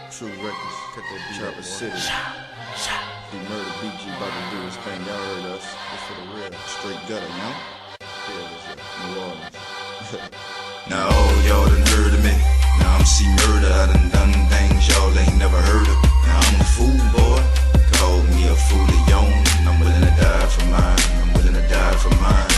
True Records, cut that beat up, City. Be Murder, BG about to do his thing. Y'all heard us. It's for the real. Straight gutter, you know? Yeah, it's New Orleans. Now all y'all done heard of me. Now I'm see murder. I done things y'all ain't never heard of. Now I'm a fool, boy. Call me a fool of young. And I'm willing to die for mine. I'm willing to die for mine.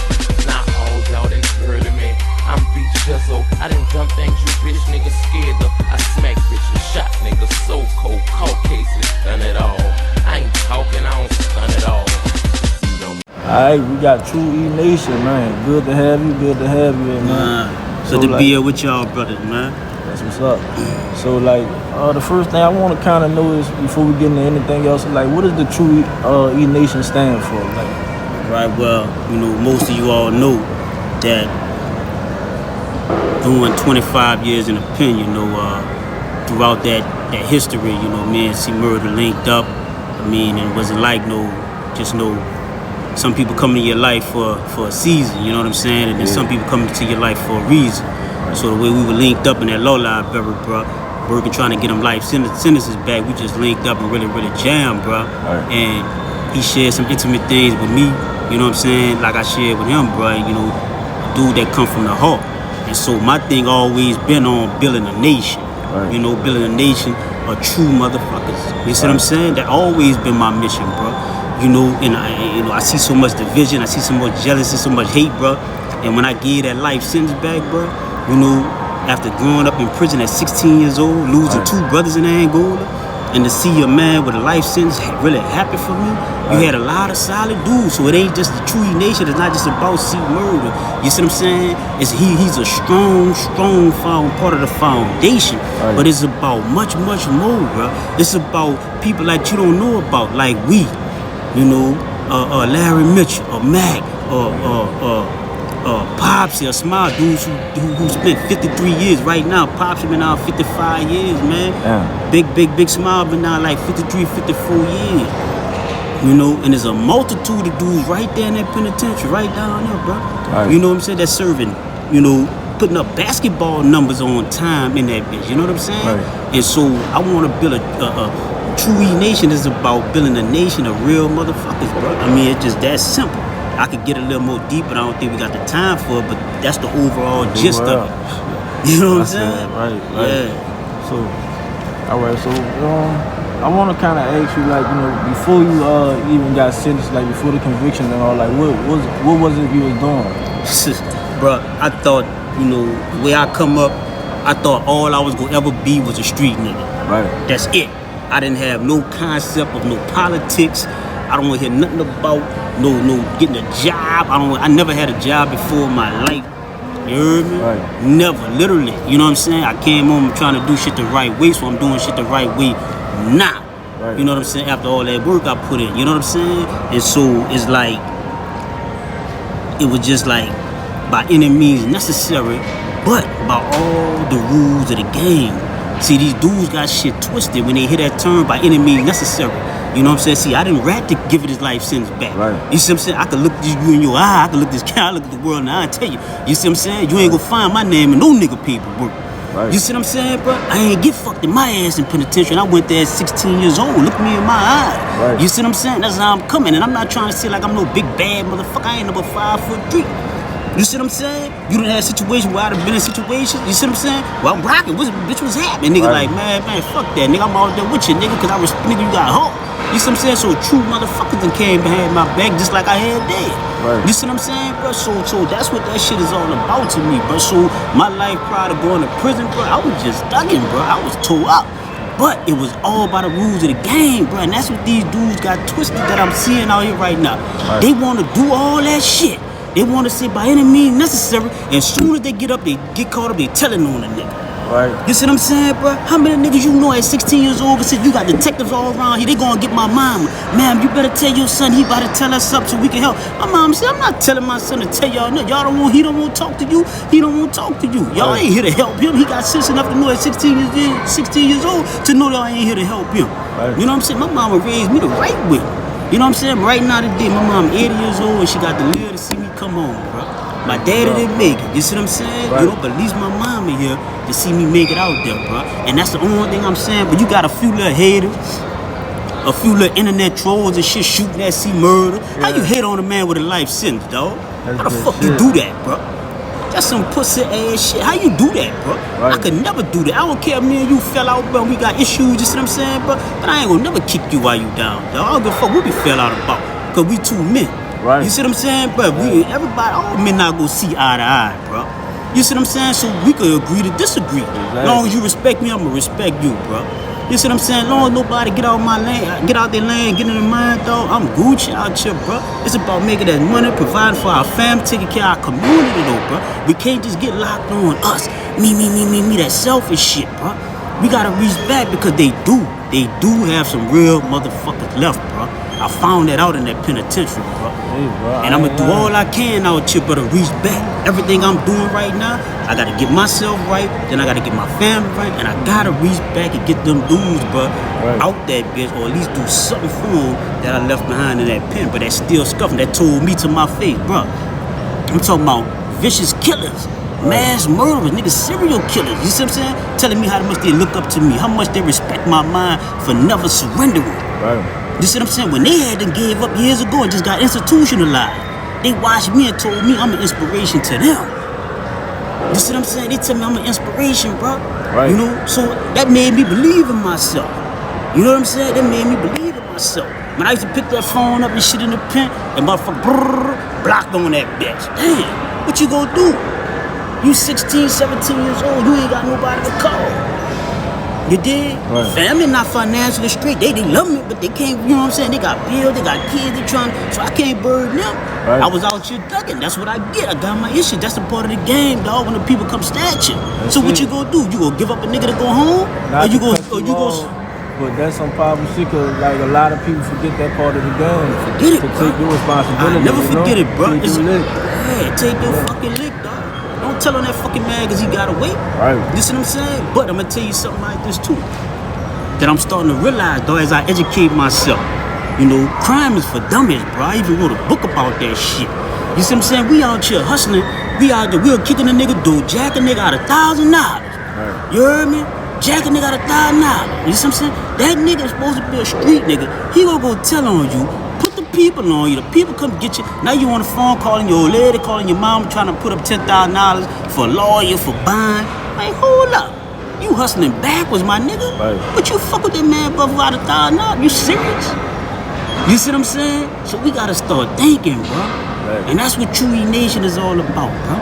Now all y'all done heard of me. I'm Beach Jizzle. I done done things you bitch niggas scared of. I smack bitches, shot niggas, so cold, caught cases, done it all. I ain't talking, I don't stun it all. Alright, we got True E Nation, man. Good to have you, man. So to be here with y'all brothers, man. That's what's up. So like, the first thing I want to kind of know is, before we get into anything else, like, what does the True E Nation stand for? Like, Right, well, you know, most of you all know that doing 25 years in the pen, you know, throughout that history, you know, me and C Murder linked up. I mean, it wasn't like some people come into your life for a season, you know what I'm saying? And then some people come into your life for a reason. So the way we were linked up in that low library, bro, working trying to get them life sentences back, we just linked up and really jammed, bro. Right. And he shared some intimate things with me, you know what I'm saying? Like I shared with him, bro, you know, a dude that come from the heart. And so my thing always been on building a nation. Right. You know, building a nation of true motherfuckers. You see what I'm saying? That always been my mission, bro. You know, and I see so much division, I see so much jealousy, so much hate, bro. And when I gave that life sentence back, bro, you know, after growing up in prison at 16 years old, losing two brothers in Angola, and to see a man with a life sentence really happy for me, you had a lot of solid dudes. So it ain't just the True E Nation. It's not just about C Murder. You see what I'm saying? He's a strong part of the foundation. Right. But it's about much more, bro. It's about people like you don't know about, like we, you know, Larry Mitchell, or Mac, Popsy, or Smile, dudes who spent 53 years right now. Popsy been out 55 years, man. Yeah. Big Smile been out like 53, 54 years. You know, and there's a multitude of dudes right there in that penitentiary, right down there, bro. Right. You know what I'm saying? That's serving, you know, putting up basketball numbers on time in that bitch. You know what I'm saying? Right. And so I want to build a True E Nation is about building a nation of real motherfuckers, bro. I mean, it's just that simple. I could get a little more deep, but I don't think we got the time for it, but that's the overall gist of it. You know what I'm saying? Right. Yeah. So, alright, so I want to kind of ask you, like, you know, before you even got sentenced, like before the conviction and all, like, what was it you was doing? Bro, I thought, you know, the way I come up, I thought all I was gonna ever be was a street nigga. Right. That's it. I didn't have no concept of no politics. I don't want to hear nothing about no getting a job. I never had a job before in my life. You heard me? Right. Never, literally. You know what I'm saying? I came home trying to do shit the right way, so I'm doing shit the right way now. Right. You know what I'm saying? After all that work I put in, you know what I'm saying? And so it's like, it was just like, by any means necessary, but by all the rules of the game. See, these dudes got shit twisted when they hear that term, by any means necessary. You know what I'm saying? See, I didn't rat to give it his life sentence back. Right. You see what I'm saying? I could look you in your eye, I could look this guy, I look at the world now, I tell you. You see what I'm saying? You ain't gonna find my name in no nigga paperwork. Right. You see what I'm saying, bro? I ain't get fucked in my ass in penitentiary. I went there at 16 years old. Look me in my eye. Right. You see what I'm saying? That's how I'm coming. And I'm not trying to say like I'm no big bad motherfucker. I ain't number 5'3". You see what I'm saying? You done had situations where I'd have been in situations. You see what I'm saying? Well, I'm rocking. Bitch was happening. Nigga, Right. like, man, fuck that. Nigga, I'm out there with you, nigga, because nigga, you got hope. You see what I'm saying? So true motherfuckers done came behind my back just like I had dead. Right. You see what I'm saying, bro? So that's what that shit is all about to me, bro. So my life prior to going to prison, bro, I was just thugging, bro. I was tore up. But it was all by the rules of the game, bro. And that's what these dudes got twisted that I'm seeing out here right now. Right. They want to do all that shit. They want to say by any means necessary. And as soon as they get up, they get caught up, they telling on a nigga. Right. You see what I'm saying, bro? How many niggas you know at 16 years old said you got detectives all around here, they gonna get my mama. Man, you better tell your son he about to tell us something so we can help. My mom said, I'm not telling my son to tell y'all nothing. He don't want to talk to you. He don't want to talk to you. Y'all ain't here to help him. He got sense enough to know at 16 years old to know y'all ain't here to help him. Right. You know what I'm saying? My mama raised me the right way. You know what I'm saying? Right now today, my mom 80 years old and she got the live to see me come home, bro. My daddy didn't make it. You see what I'm saying? Right. You know, but at least my mama here to see me make it out there, bro. And that's the only thing I'm saying. But you got a few little haters, a few little internet trolls and shit shooting at C murder. How you hate on a man with a life sentence, dog? How the fuck you do that, bro? That's some pussy ass shit. How you do that, bro? Right. I could never do that. I don't care if me and you fell out, bro. We got issues, you see what I'm saying, bro? But I ain't gonna never kick you while you down, dog. I don't give a fuck what we fell out about. Cause we two men. Right. You see what I'm saying, bro? We everybody, all men not gonna see eye to eye, bro. You see what I'm saying? So we could agree to disagree. Exactly. Long as you respect me, I'ma respect you, bro. You see what I'm saying? Long as nobody get out my lane, get out their lane, get in the mind, dog. I'm Gucci out here, bro. It's about making that money, providing for our family, taking care of our community, though, bro. We can't just get locked on us. Me, that selfish shit, bro. We gotta reach back because they do have some real motherfuckers left, bro. I found that out in that penitentiary, bro. Hey, bro, And I'ma do all I can out here, but to reach back. Everything I'm doing right now, I gotta get myself right, then I gotta get my family right, and I gotta reach back and get them dudes, bro, out that bitch, or at least do something for them that I left behind in that pen, but that's still scuffing. That told me to my face, bro. I'm talking about vicious killers, mass murderers, niggas, serial killers. You see what I'm saying? Telling me how much they look up to me, how much they respect my mind for never surrendering. Right. You see what I'm saying? When they had them gave up years ago and just got institutionalized, they watched me and told me I'm an inspiration to them. You see what I'm saying? They tell me I'm an inspiration, bro. Right. You know, so that made me believe in myself. You know what I'm saying? That made me believe in myself. When I used to pick that phone up and shit in the pen, and motherfucker blocked on that bitch. Damn, what you gonna do? You 16, 17 years old, you ain't got nobody to call. You dig? Right. Family not financially straight. They love me, but they can't, you know what I'm saying? They got bills, they got kids, they trying, so I can't burden them. Right. I was out here ducking. That's what I get. I got my issue. That's a part of the game, dog, when the people come snatch you. So what you gonna do? You gonna give up a nigga to go home? Not Or you to gonna, cut or you you off, gonna, but that's some powerful shit, cause like a lot of people forget that part of the game. Forget it, to bro. take your responsibility. I never you forget know? it, bro. Take It's, your lick. yeah, take your fucking lick, dog. Don't tell on that fucking man because he gotta wait. Right. You see what I'm saying? But I'm gonna tell you something like this too. That I'm starting to realize, though, as I educate myself. You know, crime is for dummies, bro. I even wrote a book about that shit. You see what I'm saying? We out here hustling. We out there, we're kicking a nigga door, jack a nigga out $1,000. Right. You heard me? Jack a nigga out $1,000. You see what I'm saying? That nigga is supposed to be a street nigga. He gonna go tell on you. Put the people on you. The people come get you. Now you on the phone calling your old lady, calling your mom, trying to put up $10,000 for a lawyer, for buying. Like, hold up. You hustling backwards, my nigga. Right. But you fuck with that man brother out $1,000. You serious? You see what I'm saying? So we gotta start thinking, bro. Right. And that's what True E Nation is all about, bro.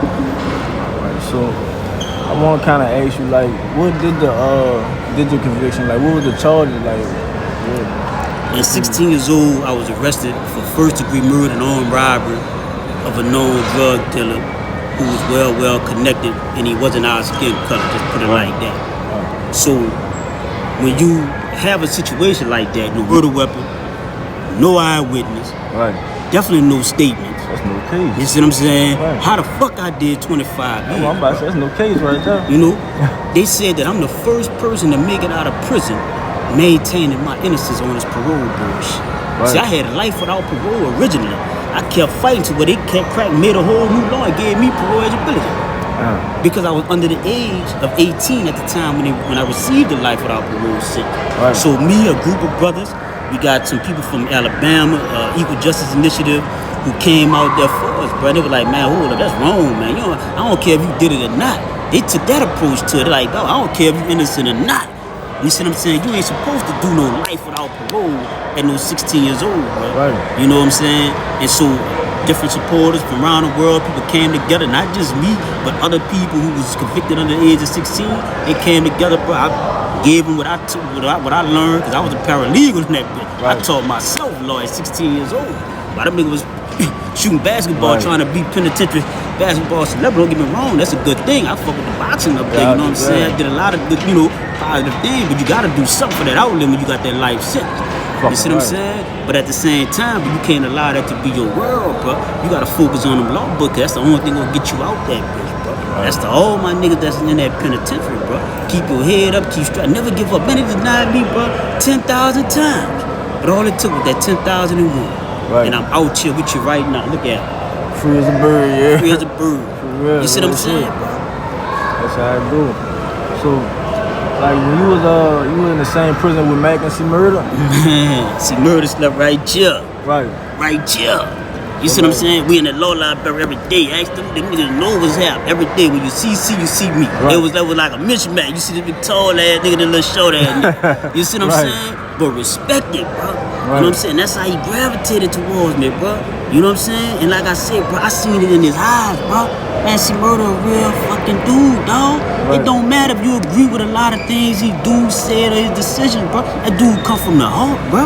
Right. So I want to kind of ask you, like, what did your conviction, like, what was the charges, like? At 16 years old, I was arrested for first-degree murder and armed robbery of a known drug dealer who was well connected, and he wasn't our skin color, just put it like that. So when you have a situation like that, no murder weapon, no eyewitness, Right. definitely no statements. That's no case. You see what I'm saying? Right. How the fuck I did 25 years? I'm about to say, that's no case right there. You know, they said that I'm the first person to make it out of prison maintaining my innocence on this parole bullshit. Right. See, I had a life without parole originally. I kept fighting to where they kept crack, made a whole new law and gave me parole eligibility. Because I was under the age of 18 at the time when I received the life without parole sentence. Right. So me, a group of brothers, we got some people from Alabama, Equal Justice Initiative, who came out there for us, bro. They were like, man, hold up, that's wrong, man. You know, I don't care if you did it or not. They took that approach to it. They're like, dog, I don't care if you're innocent or not. You see what I'm saying? You ain't supposed to do no life without parole at no 16 years old, bro. Right. You know what I'm saying? And so different supporters from around the world, people came together, not just me, but other people who was convicted under the age of 16. They came together, bro. I gave them what I learned, because I was a paralegal in that bitch. Right. I taught myself law at 16 years old. But them niggas was shooting basketball, Right. trying to be penitentiary basketball celebrity. Don't get me wrong, that's a good thing. I fuck with the boxing up there, you know what I'm saying? I did a lot of good, positive things, but you gotta do something for that outlet when you got that life sentence. You see what I'm saying? But at the same time, you can't allow that to be your world, bro. You gotta focus on them law books. That's the only thing gonna get you out that bitch, bro. That's all my niggas that's in that penitentiary, bro. Keep your head up, keep straight. Never give up. Many denied me, bro, 10,000 times. But all it took was that 10,001. Right. And I'm out here with you right now. Look at it. free as a bird, yeah. Free as a bird. For real, You see what I'm saying, bro? That's how I do. So, like when you was in the same prison with Mac and C Murder? Man, C Murder slept right here. Right. Right here. You see what I'm saying? We in the law library every day. Ask them niggas know what's happening. Every day when you see you see me. Right. It was like a mismatch. You see the big tall ass nigga, the little short ass nigga. You see what I'm Right. saying? But respect it, bro. You Right. know what I'm saying? That's how he gravitated towards me, bro. You know what I'm saying? And like I said, bro, I seen it in his eyes, bro. Man, C Murder a real fucking dude, dog. Right. It don't matter if you agree with a lot of things he do, said, or his decisions, bro. That dude come from the heart, bro.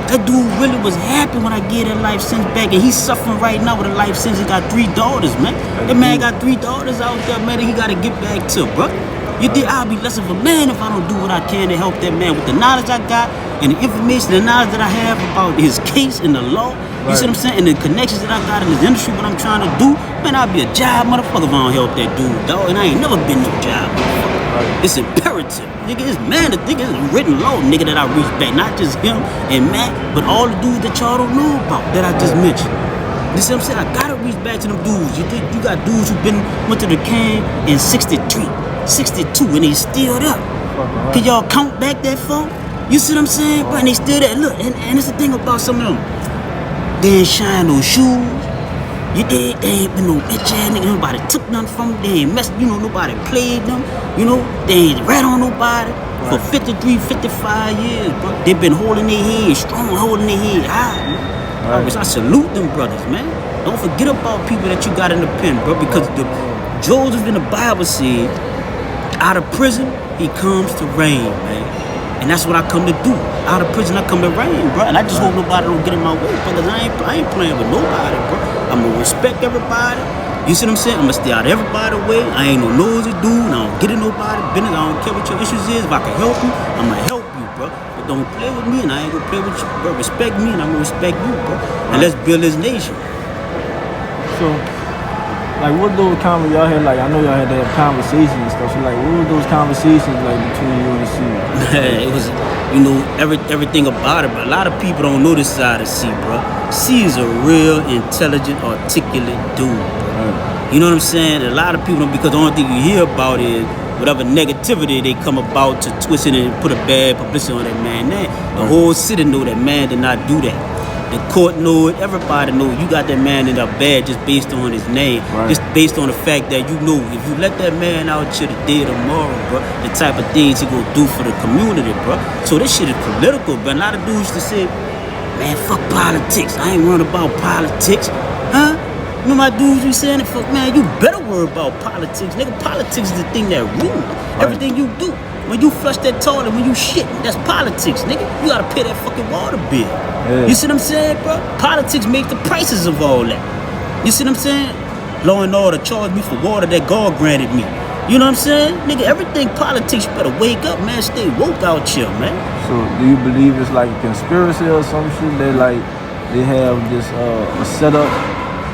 That dude really was happy when I gave that life sentence back, and he's suffering right now with a life sentence. He got 3 daughters, man. That man got 3 daughters out there, man, that he gotta get back to, bro. You think I'll be less of a man if I don't do what I can to help that man with the knowledge I got and the information, the knowledge that I have about his case and the law. You see what I'm saying? And the connections that I got in this industry, what I'm trying to do. Man, I'll be a job motherfucker if I don't help that dude, dog. And I ain't never been no job motherfucker. It's imperative. Nigga, it's nigga, it's written law, nigga, that I reach back. Not just him and Matt, but all the dudes that y'all don't know about that I just mentioned. You see what I'm saying? I gotta reach back to them dudes. You think you got dudes who went to the can in 63, 62, and they still there. Can y'all count back that far? You see what I'm saying? Bro, and they still there. Look, and it's the thing about some of them. They ain't shine no shoes. You dig? They ain't been no bitch ass nigga. Nobody took nothing from them. They ain't messed, nobody played them. They ain't rat on nobody. For 53, 55 years, bro. They been holding their head strong, holding their head high, man. I salute them brothers, man. Don't forget about people that you got in the pen, bro, because Joseph in the Bible said, out of prison, he comes to reign, man. And that's what I come to do. Out of prison, I come to reign, bro. And I just hope nobody don't get in my way, because I ain't playing with nobody, bro. I'm going to respect everybody. You see what I'm saying? I'm going to stay out of everybody's way. I ain't no nosy dude. I don't get in nobody's business. I don't care what your issues is. If I can help you, I'm going to help you, bro. But don't play with me, and I ain't going to play with you, bro. Respect me, and I'm going to respect you, bro. And let's build this nation. So, like, what those y'all had, like, I know y'all had to have conversations and stuff, so, like, what were those conversations, like, between you and C? It was, everything about it, but a lot of people don't know this side of C, bro. C is a real intelligent, articulate dude, bro. Right. You know what I'm saying? A lot of people don't, because the only thing you hear about is whatever negativity they come about to twist it and put a bad publicity on that man. The whole city know that man did not do that. The court know it, everybody know you got that man in a bad just based on his name. Right. Just based on the fact that if you let that man out here today or tomorrow, bro, the type of things he gonna do for the community, bro. So this shit is political, but a lot of dudes used to say, man, fuck politics. I ain't worried about politics. Huh? You know my dudes be saying it, fuck, man, you better worry about politics. Nigga, politics is the thing that rules everything you do. When you flush that toilet, when you shit, that's politics, nigga. You gotta pay that fucking water bill. Yeah. You see what I'm saying, bro? Politics make the prices of all that. You see what I'm saying? Law and order charged me for water that God granted me. You know what I'm saying? Nigga, everything politics, you better wake up, man. Stay woke out here, man. So, do you believe it's like a conspiracy or some shit that, like, they have this a setup,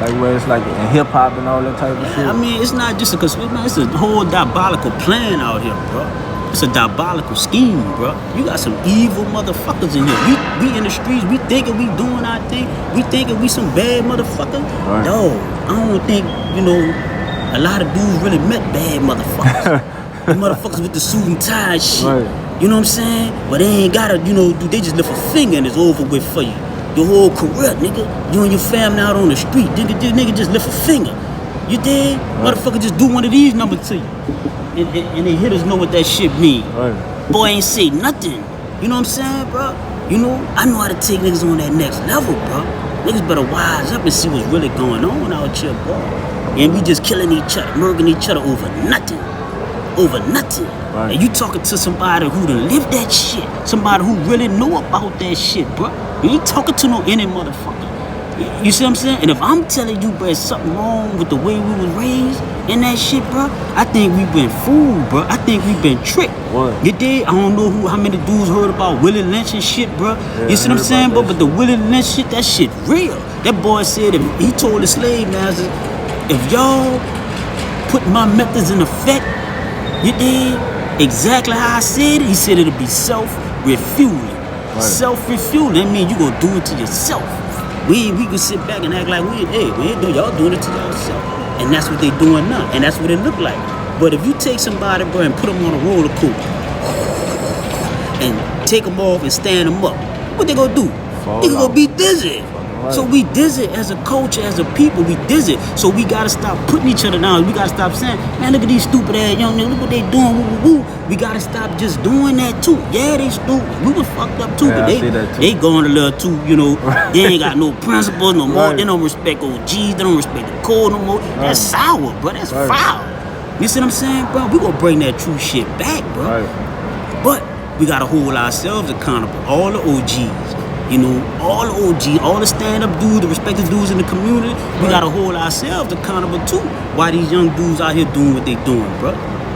like, where it's like in hip-hop and all that type of shit? I mean, it's not just a conspiracy, man. It's a whole diabolical plan out here, bro. It's a diabolical scheme, bro. You got some evil motherfuckers in here. We in the streets, we thinking we doing our thing. We thinking we some bad motherfuckers. Right. No, I don't think, a lot of dudes really met bad motherfuckers. The motherfuckers with the suit and tie and shit. Right. You know what I'm saying? But they ain't gotta, they just lift a finger and it's over with for you. Your whole career, nigga. You and your family out on the street. Nigga just lift a finger. You dig? Right. Motherfucker just do one of these numbers to you. And the hitters know what that shit mean. Right. Boy ain't say nothing. You know what I'm saying, bro? I know how to take niggas on that next level, bro. Niggas better wise up and see what's really going on out here, bro. And we just killing each other, murdering each other over nothing. Over nothing. Right. And you talking to somebody who done lived that shit. Somebody who really know about that shit, bro. You ain't talking to no any motherfucker. You see what I'm saying? And if I'm telling you, bro, something wrong with the way we was raised in that shit, bro, I think we been fooled, bro. I think we been tricked. What? You did? I don't know how many dudes heard about Willie Lynch and shit, bro. Yeah, you see what I'm saying, bro? But the Willie Lynch shit, that shit real. That boy said, he told the slave masters, if y'all put my methods in effect, you did exactly how I said it. He said it'll be self-refueling. Right. Self-refueling, that means you gonna do it to yourself. We can sit back and act like we ain't doing, y'all doing it to yourself. And that's what they doing now. And that's what it look like. But if you take somebody, bro, and put them on a roller coaster and take them off and stand them up, what they gonna do? They gonna be dizzy. Right. So we dizzy as a culture, as a people, we dizzy. So we gotta stop putting each other down. We gotta stop saying, man, look at these stupid ass young niggas, look what they doing, woo, woo, woo. We gotta stop just doing that too. Yeah, they stupid. We was fucked up too, but they going a little too, you know, they ain't got no principles no more. Right. They don't respect OGs, they don't respect the code no more. Right. That's sour, bro. That's foul. You see what I'm saying, bro? We gonna bring that true shit back, bro. Right. But we gotta hold ourselves accountable. All the OGs. You know, all the OG, all the stand-up dudes, the respected dudes in the community, we gotta hold ourselves accountable too. Why these young dudes out here doing what they doing, bro?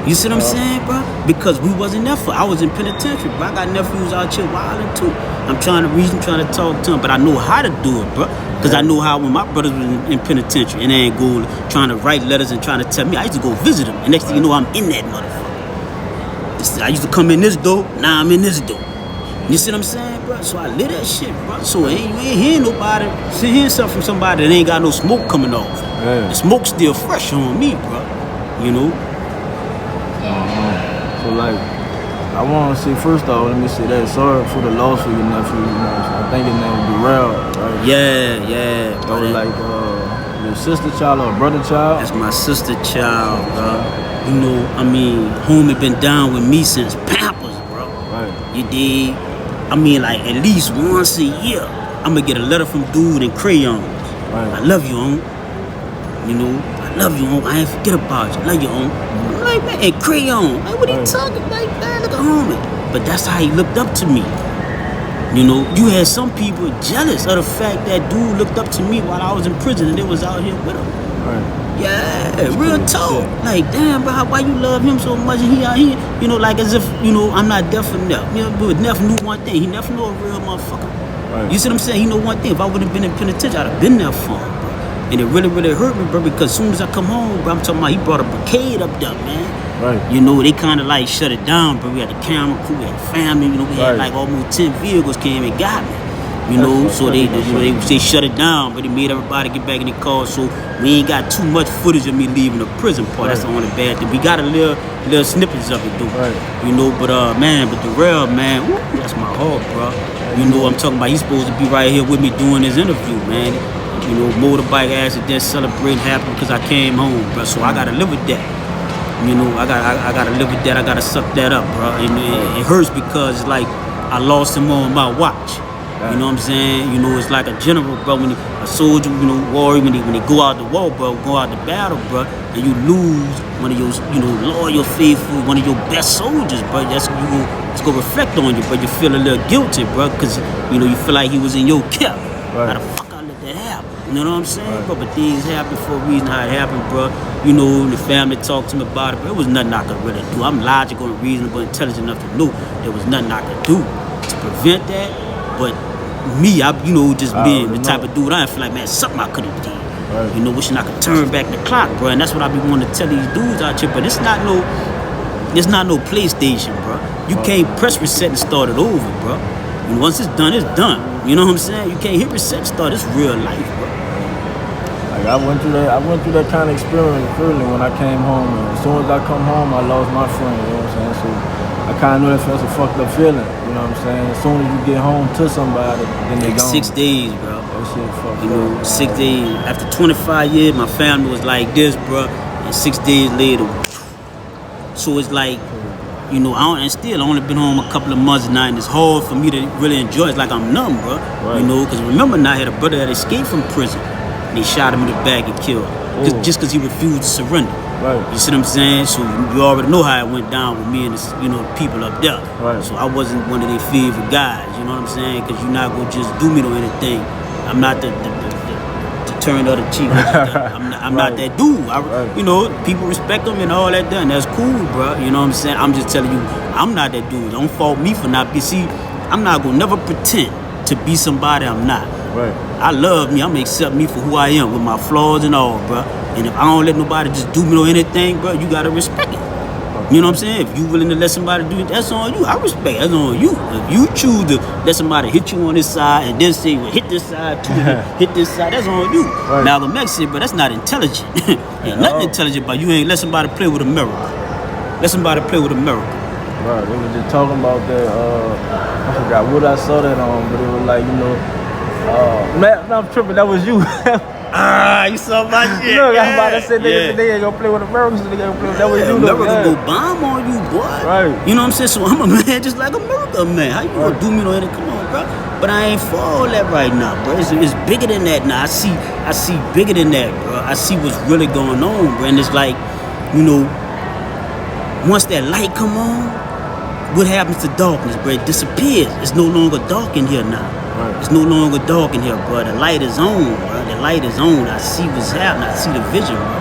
You see what I'm saying, bro? Because we wasn't there for. I was in penitentiary, bro. I got nephews out here wilding too. I'm trying to reason, trying to talk to them, but I know how to do it, bro. Because I know how when my brothers was in penitentiary and they ain't go trying to write letters and trying to tell me, I used to go visit them. And next thing you know, I'm in that motherfucker. I used to come in this door, now I'm in this door. You see what I'm saying, bro? So I live that shit, bro. So you ain't hearing nobody, hearing something from somebody that ain't got no smoke coming off. Yeah. The smoke's still fresh on me, bro. You know? So like, I want to say first off, let me say that sorry for the loss of your nephew. You know, I think his name was Durrell, right? Yeah, bro. So like your sister child or brother child? That's my sister child, bro. You know, I mean, homie been down with me since Pampers, bro. Right. You dig? I mean, like, at least once a year, I'm gonna get a letter from dude in crayons. Right. I love you, homie. You know, I love you, homie. I ain't forget about you. I love you, homie. I'm like, man, in crayon. Like, what are you talking like that? Look at homie. But that's how he looked up to me. You know, you had some people jealous of the fact that dude looked up to me while I was in prison and they was out here with him. Right. Yeah, that's real talk. Like, damn, bro, why you love him so much and he out here? You know, like as if, you know, I'm not deaf for Neff. You know, but Neff knew one thing. He never knew a real motherfucker. Right. You see what I'm saying? He know one thing. If I would have been in penitentiary, I'd have been there for him, bro. And it really, really hurt me, bro, because as soon as I come home, bro, I'm talking about he brought a brigade up there, man. Right. You know, they kind of like shut it down, bro. We had the camera crew, we had family, you know, we had like almost 10 vehicles came and got me. You know, so they shut it down, but they made everybody get back in the car. So we ain't got too much footage of me leaving the prison part. Right. That's the only bad thing. We got a little snippets of it, though. Right. You know, but Durrell, man, woo, that's my heart, bro. You know, I'm talking about he's supposed to be right here with me doing this interview, man. You know, motorbike accident, celebrating happened because I came home, bro. So I gotta live with that. You know, I gotta live with that. I gotta suck that up, bro. And it hurts because it's like I lost him on my watch. You know what I'm saying? You know, it's like a general, bro, when a soldier, you know, warrior, when they go out the war, bro, go out the battle, bro, and you lose one of your, you know, loyal, faithful, one of your best soldiers, bro, it's gonna reflect on you, but you feel a little guilty, bro, because, you know, you feel like he was in your camp. Right. How the fuck I let that happen? You know what I'm saying, right. Bro? But things happen for a reason how it happened, bro. You know, the family talked to me about it, but it was nothing I could really do. I'm logical and reasonable, intelligent enough to know there was nothing I could do to prevent that. But me, you know, just being the type of dude I feel like, man, something I could have did. Right. You know, wishing I could turn back the clock, bro. And that's what I be wanting to tell these dudes out here. But it's not no PlayStation, bro. You can't press reset and start it over, bro. And once it's done, it's done. You know what I'm saying? You can't hit reset and start. It's real life, bro. Like I went through that kind of experience early when I came home. And as soon as I come home, I lost my friend. You know what I'm saying? So I kind of know that's a fucked up feeling, you know what I'm saying? As soon as you get home to somebody, then they gone. 6 days, bro. That shit fucked you know, up. 6 days. After 25 years, my family was like this, bro. And 6 days later, so it's like, you know, I only been home a couple of months now, and it's hard for me to really enjoy it. It's like I'm numb, bro. Right. You know, because remember now, I had a brother that escaped from prison, and they shot him in the back and killed him. Just because he refused to surrender. Right. You see what I'm saying? So you already know how it went down with me and the people up there. Right. So I wasn't one of their favorite guys. You know what I'm saying? Because you're not gonna just do me no anything. I'm not the turn the other cheek. I'm not that dude. You know, people respect them and all that. And that's cool, bro. You know what I'm saying? I'm just telling you, I'm not that dude. Don't fault me for not be. See, I'm not gonna never pretend to be somebody I'm not. Right. I love me. I'm gonna accept me for who I am with my flaws and all, bro. And if I don't let nobody just do me or anything, bro, you gotta respect it. You know what I'm saying? If you willing to let somebody do it, that's on you. I respect. That's on you. If you choose to let somebody hit you on this side and then say, well, hit this side too, hit this side, that's on you. Right. Malcolm X said, but that's not intelligent. Ain't nothing intelligent about you. Ain't let somebody play with a miracle. Let somebody play with a miracle. Right. They were just talking about that. I forgot what I saw that on, but it was like, you know, man, I'm tripping. That was you. You saw my shit. Look, I'm about to say they ain't gonna play with America, so they gonna play with that was you. America go bomb on you, boy. Right. You know what I'm saying? So I'm a man just like America, man. How you gonna do me no anything? Come on, bro. But I ain't for all that right now, bro. It's bigger than that now. I see bigger than that, bro. I see what's really going on, bro. And it's like, you know, once that light come on, what happens to darkness, bro? It disappears. It's no longer dark in here now. Right. It's no longer dark in here, bro. The light is on, bro. The light is on. I see what's happening. I see the vision, bro.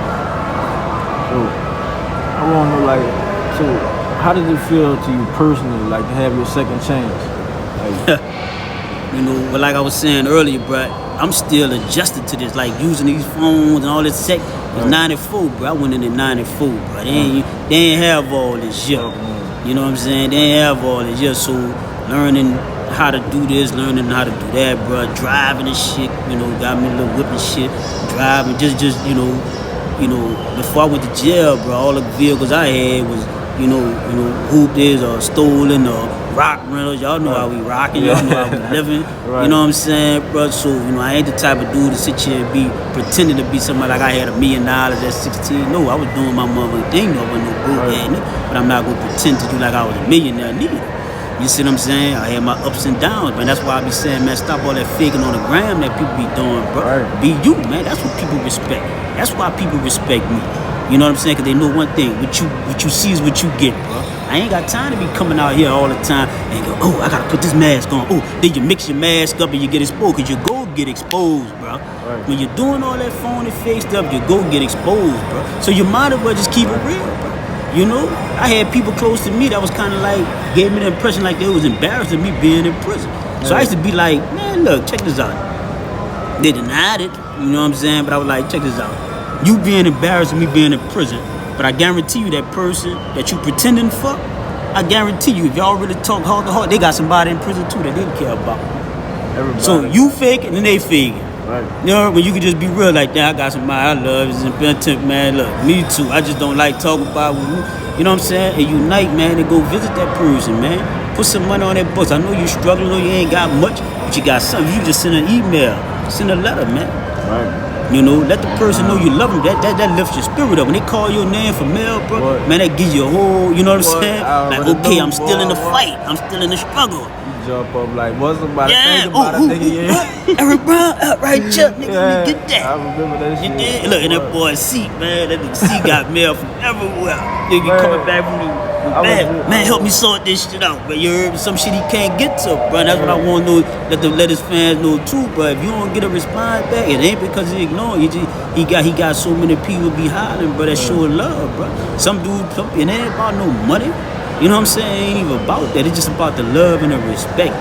So, I want to know, like, so how does it feel to you personally, like, to have your second chance? Like, you know, but like I was saying earlier, bro, I'm still adjusted to this, like using these phones and all this tech. It's 94, bro. I went in 94, bro. They ain't have all this shit. You know what I'm saying? They ain't have all this shit. So learning how to do this, learning how to do that, bro. Driving and shit, you know, got me a little whipping shit. Driving, just you know, before I went to jail, bro, all the vehicles I had was, you know, hooped or stolen or rock rentals. Y'all know how we rocking, y'all know how we living. Right. You know what I'm saying, bro? So, you know, I ain't the type of dude to sit here and be pretending to be somebody like I had $1 million at 16. No, I was doing my motherfucking thing, though. I wasn't no broke ass nigga. But I'm not gonna pretend to do like I was a millionaire neither. You see what I'm saying? I had my ups and downs, man. That's why I be saying, man, stop all that faking on the gram that people be doing, bro. Right. Be you, man. That's what people respect. That's why people respect me. You know what I'm saying? Because they know one thing. What you see is what you get, bro. I ain't got time to be coming out here all the time and go, oh, I got to put this mask on. Oh, then you mix your mask up and you get exposed because you go get exposed, bro. Right. When you're doing all that phony fake stuff, you go get exposed, bro. So you might as well just keep it real, bro. You know, I had people close to me that was kind of like, gave me the impression like they was embarrassed of me being in prison. So I used to be like, man, look, check this out. They denied it, you know what I'm saying? But I was like, check this out. You being embarrassed of me being in prison, but I guarantee you that person that you pretending for, I guarantee you, if y'all really talk heart to heart, they got somebody in prison too that they care about. Everybody. So you fake it and they fake it. Right. You know, when you can just be real like that, I got somebody I love, is impenitent, man. Look, me too. I just don't like talking about you know what I'm saying? And unite, man, and go visit that person, man. Put some money on that books. I know you struggling, I know you ain't got much, but you got something. You just send an email, send a letter, man. Right. You know, let the person know you love them. That lifts your spirit up. When they call your name for mail, bro, man, that gives you a whole, you know what I'm saying? Like, okay, I'm still in the fight. I'm still in the struggle. Jump up like, what's somebody think about it, nigga? Eric Brown, outright Chuck, nigga, let me get that. I remember that shit. You did? Look, and that boy C, man, that nigga C got mail from everywhere. Nigga coming back from the man, help me sort this shit out, bro. You heard some shit he can't get to, bro. That's what I want to know, let his fans know too, bro. If you don't get a response back, it ain't because he ignored you. He got so many people be hollering, bro, that show love, bro. Some dude, it ain't about no money. You know what I'm saying? It ain't even about that. It's just about the love and the respect.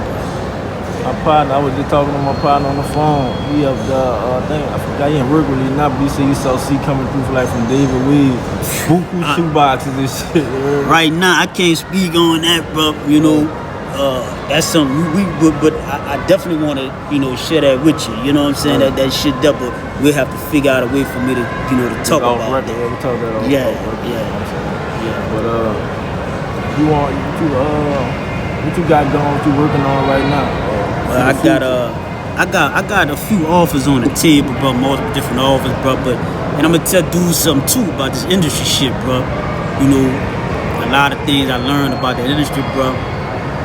My partner, I was just talking to my partner on the phone. He up there, I forgot he ain't work with you now, but he said he saw C coming through like from David Weed. Buku shoeboxes and shit. Right now, I can't speak on that, bro. You know, that's something but I definitely want to, you know, share that with you. You know what I'm saying? That shit up, but we'll have to figure out a way for me to, you know, to talk about that. Yeah, we talk that all yeah. But what you got going? What you working on right now? Well, I got a few offers on the table, bro. Multiple different offers, bro. And I'm gonna tell dudes something too about this industry shit, bro. You know, a lot of things I learned about that industry, bro.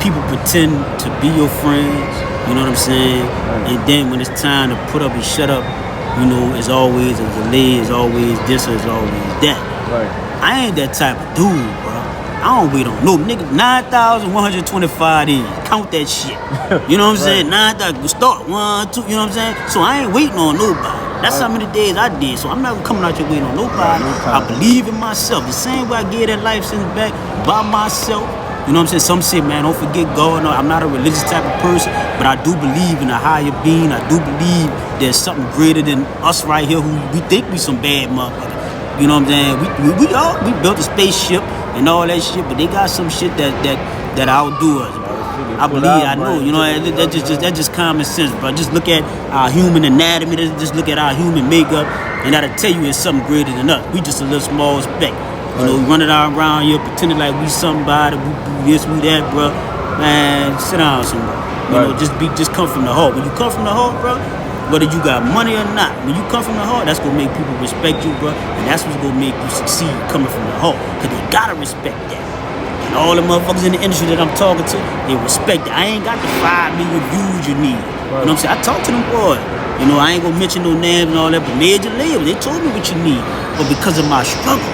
People pretend to be your friends. You know what I'm saying? Right. And then when it's time to put up and shut up, you know, it's always a delay. It's always this. It's always that. Right. I ain't that type of dude, bro. I don't wait on no nigga. 9,125 days. Count that shit. You know what I'm saying? 9,000. Start 1, 2. You know what I'm saying? So I ain't waiting on nobody. That's how many days I did. So I'm not coming out here waiting on nobody. I believe in myself. The same way I gave that life sentence back by myself. You know what I'm saying? Some say, man, don't forget God. No, I'm not a religious type of person, but I do believe in a higher being. I do believe there's something greater than us right here who we think we some bad motherfuckers. You know what I'm saying? We built a spaceship. and all that shit, but they got some shit that outdo us, bro. I believe, I know, you know, that's just common sense, bro. Just look at our human anatomy, just look at our human makeup, and that'll tell you it's something greater than us. We just a little small speck. You know, we running around here pretending like we somebody, we this, we that, bro. Man, sit down somewhere. You know, just come from the heart. When you come from the heart, bro, whether you got money or not, when you come from the heart, that's gonna make people respect you, bro. And that's what's gonna make you succeed coming from the heart. Cause they gotta respect that. And all the motherfuckers in the industry that I'm talking to, they respect it. I ain't got the 5 million views you need. You know what I'm saying? I talk to them boys. You know, I ain't gonna mention no names and all that, but major labels, they told me what you need. But because of my struggle,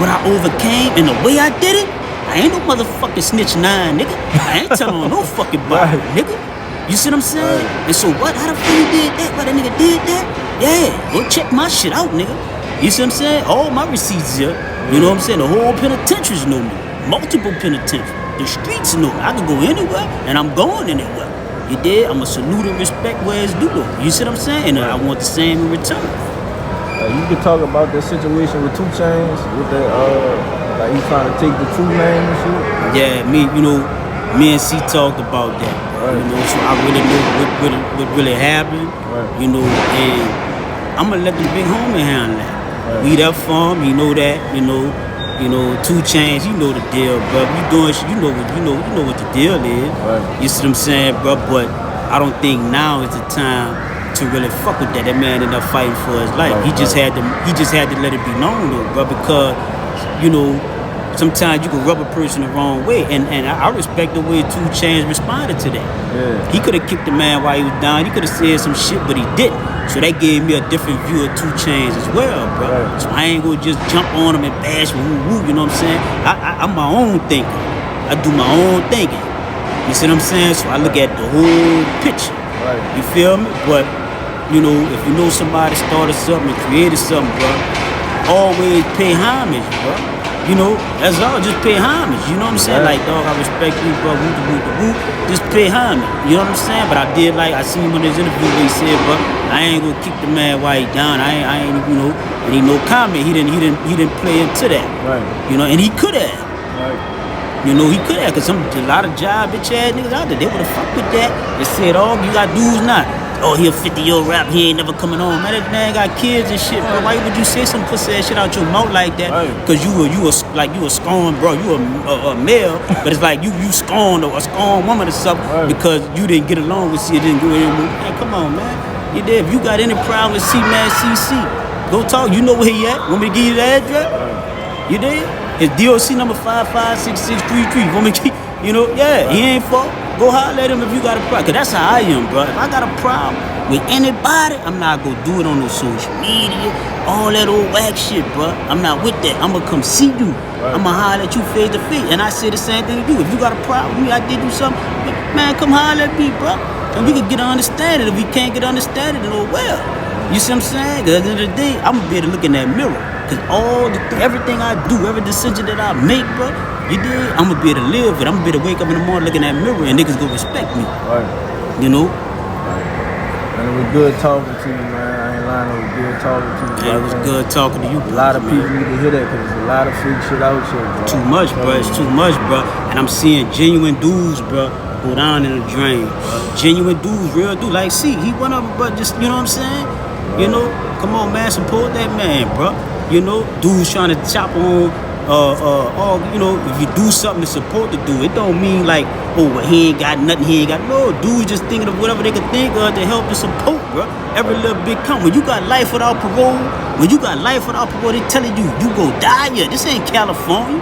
what I overcame and the way I did it, I ain't no motherfucking snitch 9, nigga. I ain't telling on no fucking body, nigga. You see what I'm saying? And so what? How the fuck you did that? Why that nigga did that? Yeah, go check my shit out, nigga. You see what I'm saying? All my receipts here. You know what I'm saying? The whole penitentiaries know me. Multiple penitentiaries. The streets know me. I can go anywhere, and I'm going anywhere. You did? I'ma salute and respect where it's due, though. You see what I'm saying? And I want the same in return. You can talk about that situation with 2 Chainz, with that, like he trying to take the true name and shit. Yeah, me and C talked about that. Right. You know, so I really know what really happened. Right. You know, and I'm gonna let the big homie handle that. Right. We that farm, you know that. You know, 2 Chainz, you know the deal, bro. You doing shit, you know what the deal is. Right. You see what I'm saying, bro? But I don't think now is the time to really fuck with that. That man ended up fighting for his life. Right, he just had to let it be known though, bro, because you know, sometimes you can rub a person the wrong way, and I respect the way 2 Chainz responded to that. Yeah. He could have kicked the man while he was down. He could have said some shit, but he didn't. So that gave me a different view of 2 Chainz as well, bro. Right. So I ain't gonna just jump on him and bash woo, you know what I'm saying? I'm my own thinker. I do my own thinking. You see what I'm saying? So I look at the whole picture. Right. You feel me? But you know, if you know somebody started something and created something, bro, always pay homage, bro. You know, that's all. Just pay homage. You know what I'm saying? Like, dog, I respect you, bro. Woo. Just pay homage. You know what I'm saying? But I seen him in his interview where he said, bro, I ain't gonna kick the man while he down. I ain't, you know, and he no comment. He didn't play into that. Right. You know, and he could have. Right. You know, he could have, cause a lot of job bitch ass niggas out there, they would've fucked with that. They said, oh, you got dudes not. Oh, he a 50-year-old rap, he ain't never coming on. Man, that man got kids and shit, bro. Why would you say some pussy ass shit out your mouth like that? Right. Cause you a scorn, bro. You a male, but it's like you scorned a scorned woman or something, right, because you didn't get along with C. Didn't go in. Man, come on, man. You did. If you got any problem with C, man, CC, go talk. You know where he at. Want me to give you the address? Right. You did. His DOC number 556633. Want me to keep, you know? Yeah, right. He ain't fault. Go holler at him if you got a problem. Cause that's how I am, bro. If I got a problem with anybody, I'm not gonna do it on no social media, all that old whack shit, bro. I'm not with that. I'm gonna come see you. Right. I'm gonna holler at you face to face. And I say the same thing to you. If you got a problem with me, I did do something, man, come holler at me, bro. And we can get an understanding. If we can't get an understanding, then oh well. You see what I'm saying? Cause at the end of the day, I'm gonna be able to look in that mirror. Cause everything I do, every decision that I make, bro, you did, I'm gonna be able to live with it. I'm gonna be able to wake up in the morning, look in that mirror, and niggas gonna respect me. Right. You know? Right. And it was good talking to you, man. I ain't lying, it was good talking to you. Yeah, it was good talking to you, bro. A lot of people need to hear that, because there's a lot of freak shit out here, bro. Too much, bro. It's too much, bro. And I'm seeing genuine dudes, bro, go down in the drain. Genuine dudes, real dudes. Like, see, he went up, bro, just, you know what I'm saying? Right. You know? Come on, man, support that man, bro. You know, dudes trying to chop on, you know, if you do something to support the dude, it don't mean like, oh, well, he ain't got nothing, no, dudes just thinking of whatever they can think of to help the support, bro. Every little bit come. When you got life without parole, they telling you, you go die here. This ain't California.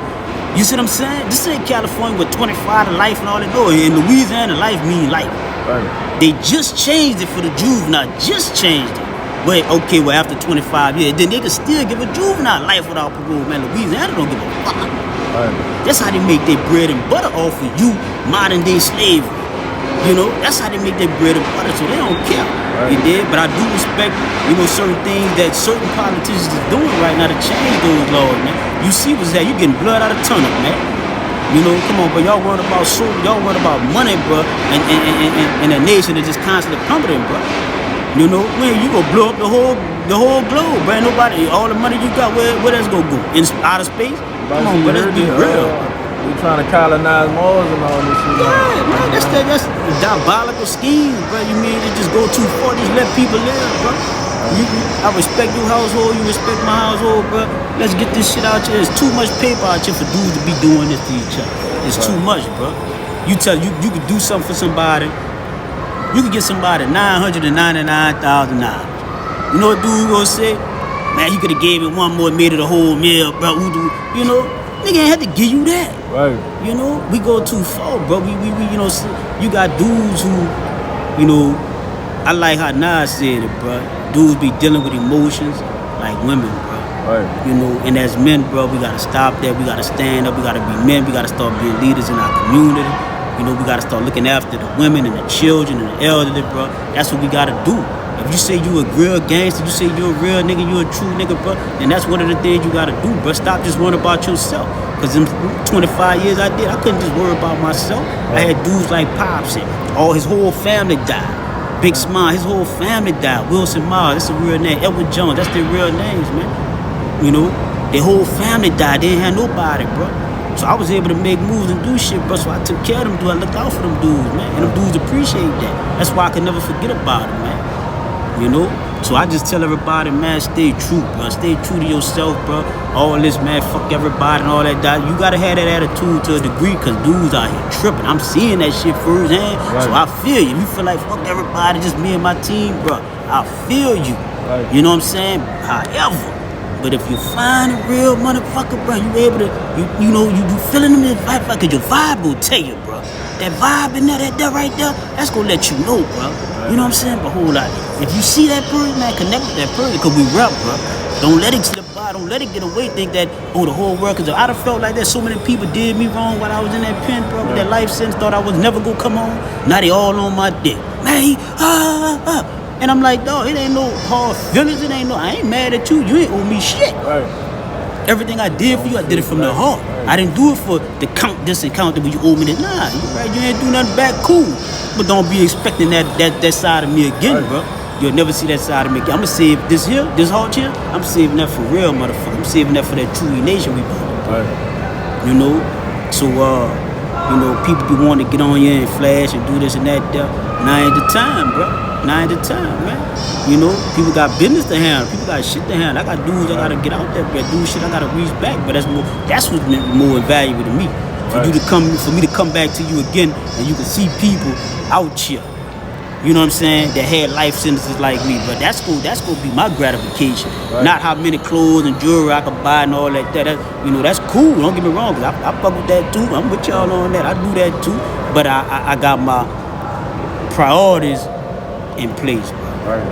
You see what I'm saying? This ain't California with 25 to life and all that. No, in Louisiana, life mean life. Right. They just changed it for the juvenile, just changed it. Wait, okay, well, after 25 years, then they can still give a juvenile life without parole, man. Louisiana don't give a fuck. Right. That's how they make their bread and butter off of you, modern day slavery. You know, that's how they make their bread and butter, so they don't care. Right. You did, but I do respect, you know, certain things that certain politicians is doing right now to change those laws, man. You see what's that? You getting blood out of turnip, man. You know, come on, but y'all worried about y'all worried about money, bro, and a nation that just constantly plummeting, bro. You know, man, you gonna blow up the whole globe, man. Nobody, all the money you got, where that's gonna go? In outer space? Come on, but let's be real. We trying to colonize Mars and all this shit. Yeah, man, that's a diabolical scheme, bro. You mean it just go too far, just let people live, bro. I respect your household, you respect my household, bro. Let's get this shit out here. There's too much paper out here for dudes to be doing this to each other. It's too much, bro. You could do something for somebody. You could get somebody $999,000. You know what dude gonna say? Man, he could have gave it one more, made it a whole meal, bro. You know, nigga ain't had to give you that. Right. You know, we go too far, bro. We you know, you got dudes who, you know, I like how Nas said it, bro. Dudes be dealing with emotions like women, bro. Right. You know, and as men, bro, we gotta stop that. We gotta stand up. We gotta be men. We gotta start being leaders in our community. You know, we gotta start looking after the women and the children and the elderly, bro. That's what we gotta do. If you say you a real gangster, you say you a real nigga, you a true nigga, bro, and that's one of the things you gotta do, bro. Stop just worrying about yourself. Cause in 25 years I couldn't just worry about myself. I had dudes like Pops and his whole family died. Big Smile, his whole family died. Wilson Miles, that's a real name. Edward Jones, that's their real names, man. You know, their whole family died. They didn't have nobody, bro. So I was able to make moves and do shit, bro. So I took care of them dudes. I looked out for them dudes, man. And them dudes appreciate that. That's why I could never forget about them, man. You know? So I just tell everybody, man, stay true, bro. Stay true to yourself, bro. All this, man, fuck everybody and all that. You gotta have that attitude to a degree, cause dudes out here tripping. I'm seeing that shit firsthand. Right. So I feel you. If you feel like fuck everybody, just me and my team, bro, I feel you. Right. You know what I'm saying? However, but if you find a real motherfucker, bro, you able to, you feeling them in the vibe, cause your vibe will tell you, bro. That vibe in there, that right there, that's gonna let you know, bro. You know what I'm saying? But hold on. If you see that person, man, connect with that person, cause we rap, bro. Don't let it slip by, don't let it get away, think that, the whole world, cause I'd have felt like that so many people did me wrong while I was in that pen, bro, with that life sentence, thought I was never gonna come on. Now they all on my dick. Man, and I'm like, dog, it ain't no hard feelings, I ain't mad at you, you ain't owe me shit. Right. Everything I did for you, I did it from the heart. I didn't do it for the count this and count that, but you owe me that. Nah, you right, you ain't do nothing back, cool. But don't be expecting that side of me again, bro. You'll never see that side of me again. I'm gonna save this heart here, I'm saving that for real, motherfucker. I'm saving that for that true nation we built. Right. You know? So, people be wanting to get on here and flash and do this and that there. Now ain't the time, bro. Now ain't the time, man. You know, people got business to handle. People got shit to handle. I got dudes I gotta get out there, bro. Do shit I gotta reach back. But that's what's more invaluable to me. For me to come back to you again, and you can see people out here. You know what I'm saying? That had life sentences like me. But that's gonna be my gratification. Right. Not how many clothes and jewelry I can buy and all that. That's cool. Don't get me wrong, cause I fuck with that too. I'm with y'all on that. I do that too. But I got my priorities in place, bro. Right.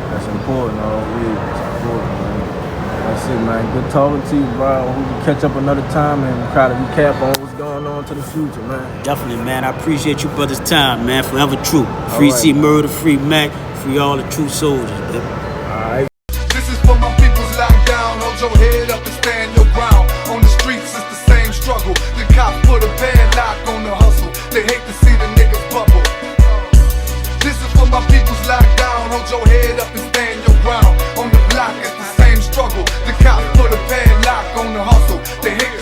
That's important, always. That's important, man. That's it, man. Good talking to you, bro. We can catch up another time and try to recap on what's going on to the future, man. Definitely, man. I appreciate you brothers' time, man. Forever true. Free C Murder, free Mac, free all the true soldiers, baby.